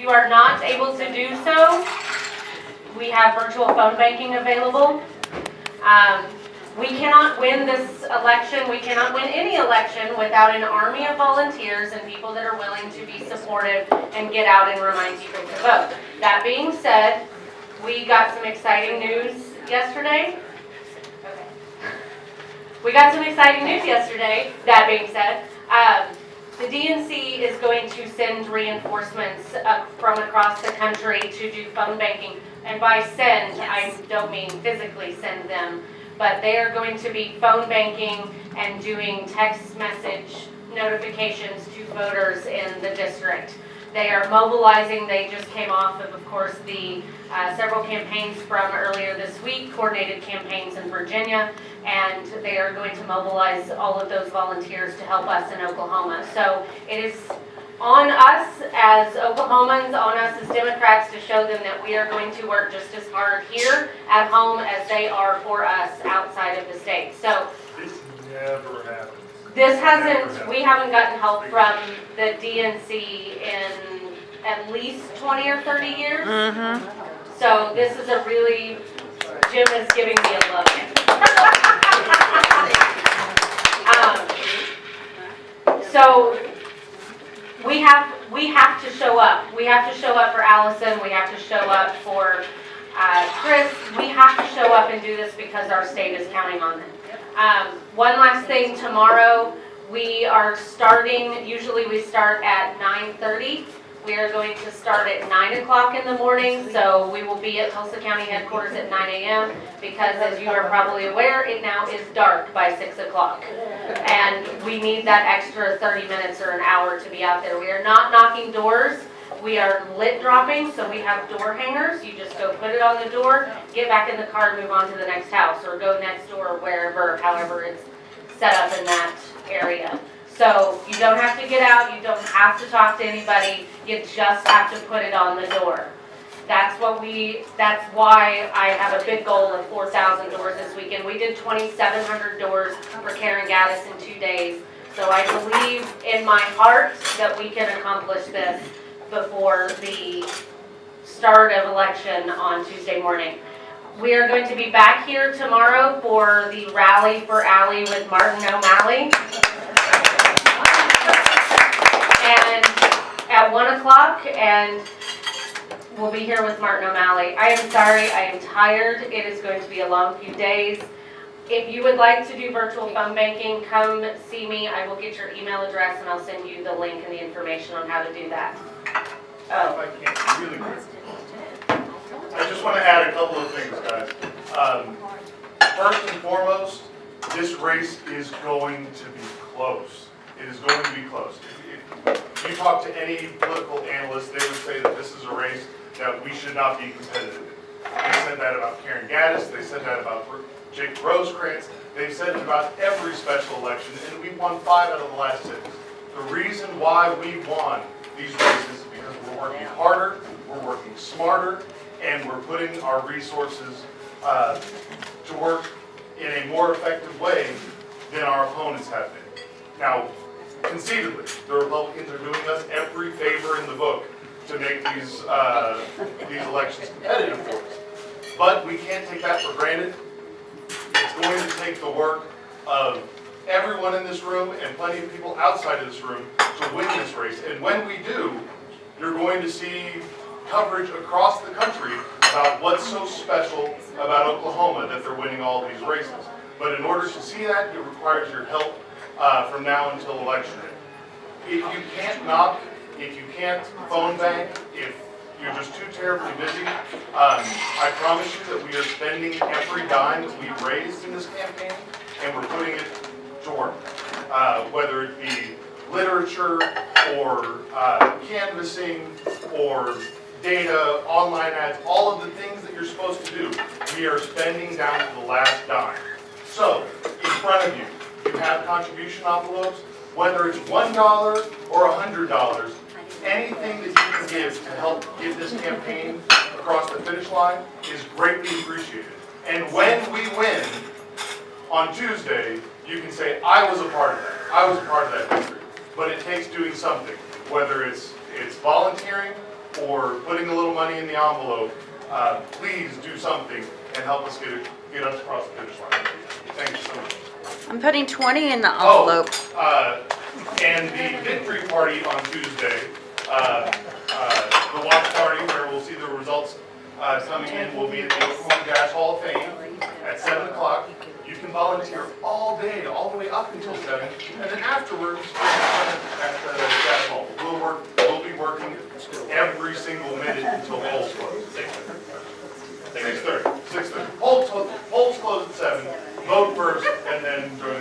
you are not able to do so, we have virtual phone banking available. We cannot win this election, we cannot win any election without an army of volunteers and people that are willing to be supportive and get out and remind people to vote. That being said, we got some exciting news yesterday. Okay. We got some exciting news yesterday. That being said, the DNC is going to send reinforcements from across the country to do phone banking. And by send, I don't mean physically send them, but they are going to be phone banking and doing text message notifications to voters in the district. They are mobilizing. They just came off of course, the several campaigns from earlier this week, coordinated campaigns in Virginia, and they are going to mobilize all of those volunteers to help us in Oklahoma. So it is on us as Oklahomans, on us as Democrats to show them that we are going to work just as hard here at home as they are for us outside of the state. So this never happens. This hasn't, we haven't gotten help from the DNC in at least 20 or 30 years. So this is a really, Jim is giving me a look. So we have to show up. We have to show up for Allison. We have to show up for Chris. We have to show up and do this because our state is counting on them. One last thing, tomorrow we are starting, usually we start at 9:30. We are going to start at 9 o'clock in the morning, so we will be at Tulsa County headquarters at 9 a.m. because as you are probably aware, it now is dark by 6 o'clock. And we need that extra 30 minutes or an hour to be out there. We are not knocking doors. We are lit dropping, so we have door hangers. You just go put it on the door, get back in the car, and move on to the next house, or go next door, or wherever, however it's set up in that area. So you don't have to get out, you don't have to talk to anybody, you just have to put it on the door. That's why I have a big goal of 4,000 doors this weekend. We did 2,700 doors for Karen Gaddis in 2 days. So I believe in my heart that we can accomplish this before the start of election on Tuesday morning. We are going to be back here tomorrow for the Rally for Alley with Martin O'Malley. And at 1 o'clock, and we'll be here with Martin O'Malley. I am sorry, I am tired. It is going to be a long few days. If you would like to do virtual phone banking, come see me. I will get your email address and I'll send you the link and the information on how to do that. Oh. If I can, really quick. I just want to add a couple of things, guys. First and foremost, this race is going to be close. It is going to be close. If you talk to any political analyst, they would say that this is a race that we should not be competitive in. They said that about Karen Gaddis. They said that about Jake Rosecrans. They've said it about every special election, and we won 5 out of the last 6. The reason why we won these races is because we're working harder, we're working smarter, and we're putting our resources to work in a more effective way than our opponents have been. Now, conceivably, the Republicans are doing us every favor in the book to make these elections competitive for us. But we can't take that for granted. It's going to take the work of everyone in this room and plenty of people outside of this room to win this race. And when we do, you're going to see coverage across the country about what's so special about Oklahoma that they're winning all these races. But in order to see that, it requires your help from now until election day. If you can't knock, if you can't phone bank, if you're just too terribly busy, I promise you that we are spending every dime that we've raised in this campaign, and we're putting it to work. Whether it be literature, or canvassing, or data, online ads, all of the things that you're supposed to do, we are spending down to the last dime. So, in front of you, you have contribution envelopes, whether it's $1 or $100, anything that you can give to help get this campaign across the finish line is greatly appreciated. And when we win on Tuesday, you can say, I was a part of that. I was a part of that victory. But it takes doing something, whether it's volunteering, for putting a little money in the envelope, please do something and help us get us across the finish line. Thank you so much. I'm putting 20 in the envelope. And the victory party on Tuesday, the watch party where we'll see the results coming in will be at the Oklahoma Gas Hall of Fame at 7 o'clock. You can volunteer all day, all the way up until 7, and then afterwards at the gas hall. We'll be working every single minute until polls close. 6:30. Polls close at 7. Vote first, and then join